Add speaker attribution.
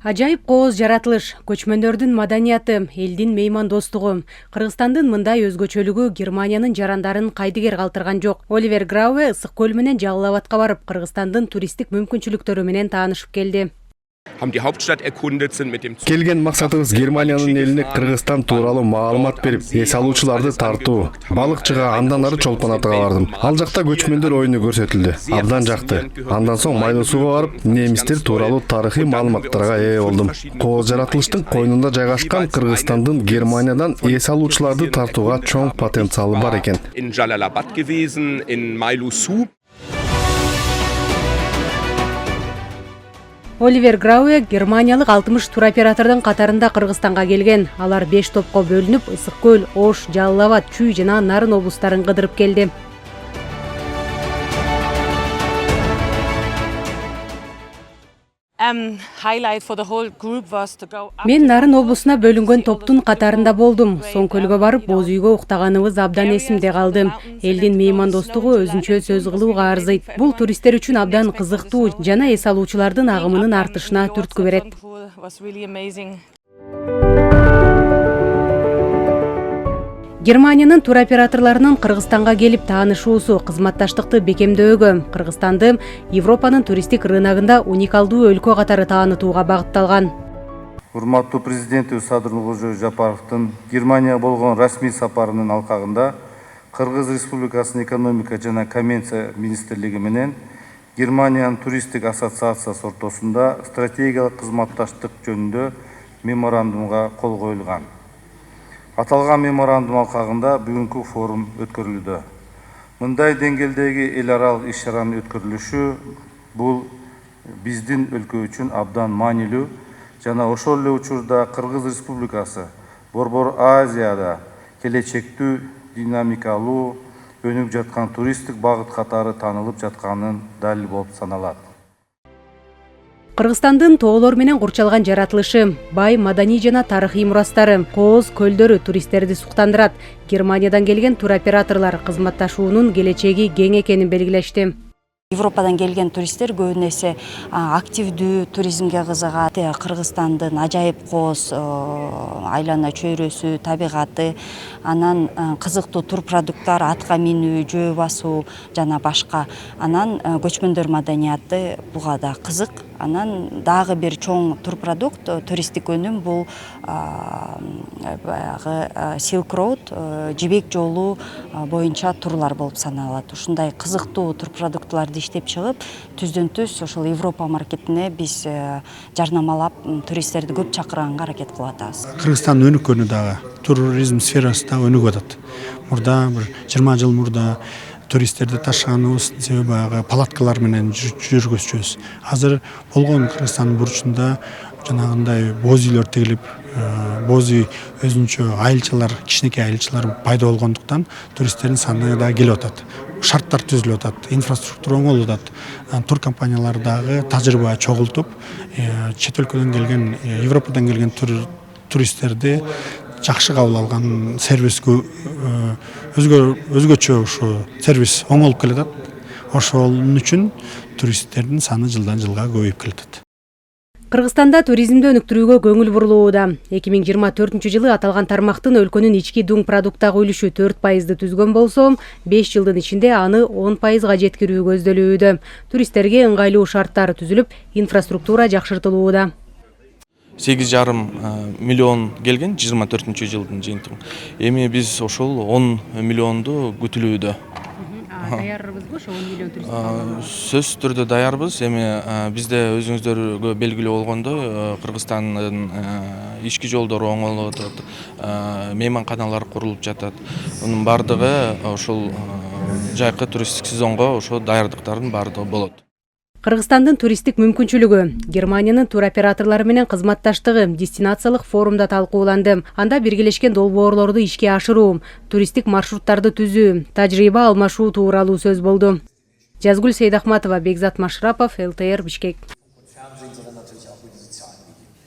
Speaker 1: Ажайып кооз жаратылыш, көчмөндөрдүн маданияты, элдин меймандостугу. Кыргызстандын мындай өзгөчөлүгү Германиянын жарандарын кайдыгер калтырган жок. Оливер Грауэ ысык көл менен Жалал-Абадка барып, Кыргызстандын туристтик мүмкүнчүлүктөрү менен таанышып келди.
Speaker 2: Келген максатыбыз Германиянын элине Кыргызстан тууралуу маалымат берип, эс алуучуларды тартуу. Балыкчыга андан ары чолпон атага бардым. Ал жакта көчмөндөр оюну көрсөтүлдү. Абдан жакты. Андан соң Майлуу сууга барып, немистер тууралуу тарыхый маалыматтарга ээ болдум. Кооз жаратылыштын койнунда жайгашкан Кыргызстандын Германиядан эс алуучуларды тартууга чоң потенциалы бар экен.
Speaker 1: Оливер Грауэ германиялык 60 туроператордун катарында Кыргызстанга келген. Алар 5 топко бөлүнүп, Ысык көл, Ош, Жалал-Абад, Чүй жана Нарын облустарын кыдырып келди. Мен Нарын облусуна бөлүнгөн топтун катарында болдум. Соң көлгө барып, боз үйгө уктаганыбыз абдан эсимде калды. Элдин меймандостугу өзүнчө сөз кылууга арзыйт. Бул туристтер үчүн абдан кызыктуу жана эс алуучулардын агымынын артышына түрткү берет. Германиянын туроператорлорунун Кыргызстанга келип таанышуусу кызматташтыкты бекемдөөгө, Кыргызстанды Европанын туристтик рыногунда уникалдуу өлкө катары таанытууга багытталган.
Speaker 3: Урматтуу президентибиз Садыр Нуркожоев Жапаровдун Германия болгон расмий сапарынын алкагында Кыргыз Республикасынын экономика жана коммерция министрлиги менен Германиянын туристтик ассоциациясы ортосунда стратегиялык кызматташтык жөнүндө меморандумга кол коюлган. Аталган меморандум алкагында бүгүнкү форум өткөрүлүүдө. Мындай деңгээлдеги эл аралык иш-чаранын өткөрүлүшү бул биздин өлкө үчүн абдан маанилүү жана ошол эле учурда Кыргыз Республикасы Борбор Азияда келечектүү динамикалуу өнүгүп жаткан туристтик багыт катары таанылып жатканынын далили болуп саналат.
Speaker 1: Кыргызстандын тоолор менен курчалган жаратылышы, бай маданий жана тарыхый мурастары, кооз көлдөрү туристтерди суктандырат. Германиядан келген туроператорлор кызматташуунун келечеги кең экенин белгилешти.
Speaker 4: Европадан келген туристтер көбүнө эсе активдүү туризмге кызыгат. Кыргызстандын ажайып кооз айлана чөйрөсү, табигаты, анан кызыктуу турпродукттар, атка минүү, жөө басуу жана башка. Анан көчмөндөр маданияты буга да кызык. Анан дагы бир чоң турпродукт, туристтик өнүм бул Silk Road, жибек жолу боюнча турлар болуп саналат. Ушундай кызыктуу турпродуктларды иштеп чыгып, түздөн түз ошол Европа маркетине биз жарнамалап, туристтерди көп чакырганга аракет кылып атабыз.
Speaker 5: Кыргызстан өнүккөнү дагы туризм сферасы да өнүгүп атат. Мурда бир 20 жыл мурда туристтерди ташыганыбыз себеби палаткалар менен жүргүзчүбүз. Азыр болгон Кыргызстандын бурчунда жанагындай боз үйлөр тегилип, боз үй өзүнчө айылчалар, кичинекей айылчалар пайда болгондуктан туристтердин саны да келип атат. Шарттар түзүлүп атат, инфраструктура оңолуп атат. Тур компаниялар дагы тажрыйба чогултуп, чет өлкөдөн келген, Европадан келген туристтерди жакшы кабыл алган сервиске өзгөчө ушу сервис оңолуп келатат. Ошол үчүн туристтердин саны жылдан жылга көбөйүп келатат.
Speaker 1: Кыргызстанда туризмди өнүктүрүүгө көңүл бурулууда. 2024 жылы аталган тармактын өлкөнүн ички дуң продукттагы үлүшү 4% түзгөн болсо, 5 жылдын ичинде аны 10%га жеткирүү көздөлүүдө. Туристтерге ыңгайлуу шарттар түзүлүп, инфраструктура жакшыртылууда.
Speaker 6: 8,5 миллион келген 24 жылдын жыйынтыгы. Эми биз ошол 10 миллионду күтүлүүдө.
Speaker 1: Даярбызбы ошо 10 миллион турист?
Speaker 6: Сөзсүз түрдө даярбыз. Эми бизде өзүңүздөргө белгилүү болгондой, Кыргызстандын ички жолдору оңолуп атат, мейманканалар курулуп жатат. Мунун бардыгы ошол жайкы туристтик сезонго ошо даярдыктардын бардыгы болот.
Speaker 1: Кыргызстандын туристтик мүмкүнчүлүгү, Германиянын туроператорлору менен кызматташтыгы дестинациялык форумда талкууланды. Анда биргелешкен долбоорлорду ишке ашыруу, туристтик маршруттарды түзүү, тажрыйба алмашуу тууралуу сөз болду. Жазгүл Сейдахматова, Бекзат Машрапов, ЛТР Бишкек.